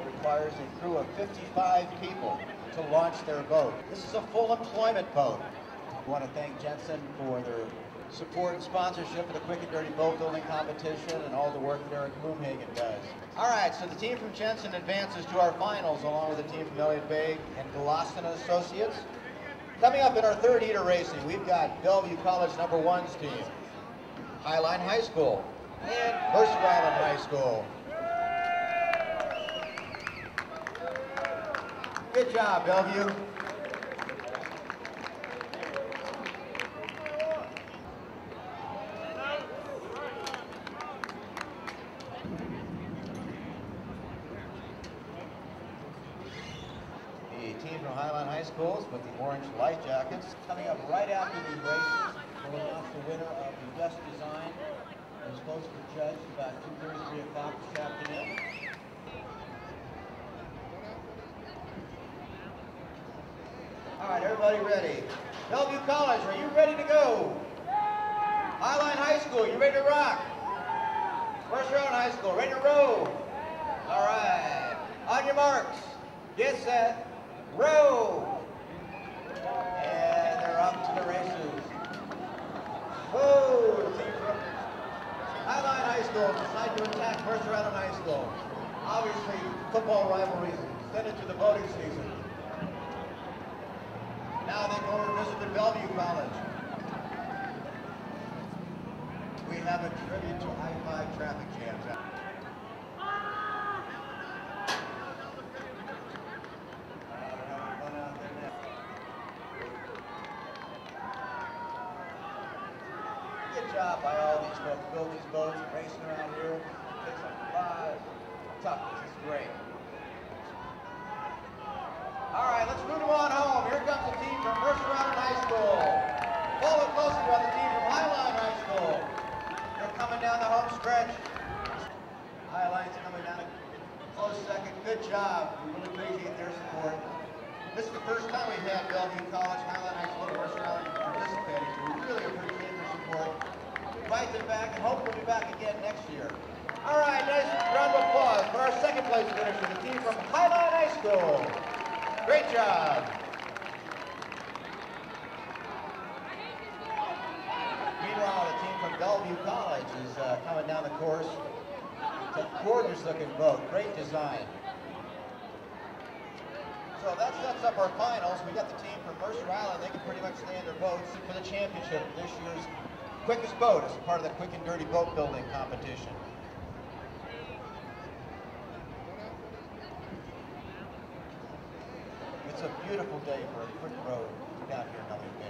requires a crew of 55 people to launch their boat. This is a full employment boat. I want to thank Jensen for their support and sponsorship of the Quick and Dirty Boat Building Competition and all the work that Eric Bloomhagen does. All right, so the team from Jensen advances to our finals along with the team from Elliott Bay and Glaston Associates. Coming up in our third heater racing, we've got Bellevue College #1's team, Highline High School, and Mercer Island High School. Good job, Bellevue. The team from Highline High School with the orange light jackets. Coming up right after these races, we'll announce the winner of the best design. It was supposed to be judged about 2:30, 3 o'clock this afternoon. All right, everybody ready? Bellevue College, are you ready to go? Highline High School, you ready to rock? Mercer Island High School, ready to row? All right, on your marks, get set, row. And they're up to the races. Whoa, the team from Highline High School decide to attack Mercer Island High School. Obviously, football rivalries extended to the boating season. Now they go to visit the Bellevue College. We have a tribute to I-5 traffic jams. Good job by all these folks build these boats and racing around here. It takes a lot of toughness. It's great. All right, let's move on home. Here comes the team from Mercer Island High School. Follow closely by the team from Highline High School. They're coming down the home stretch. Highline's coming down a close second. Good job. We really appreciate their support. This is the first time we've had Bellevue College, Highline High School, and Mercer Island participating, so we really appreciate their support. Invite them back and hope we'll be back again next year. All right, nice round of applause for our second place finisher, the team from Highline High School. Great job. Meanwhile, the team from Bellevue College is coming down the course. It's a gorgeous looking boat, great design. So that sets up our finals. We got the team from Mercer Island. They can pretty much stay in their boats for the championship of this year's quickest boat as part of the Quick and Dirty Boat Building Competition. a beautiful day for a quick road down here in Elliott.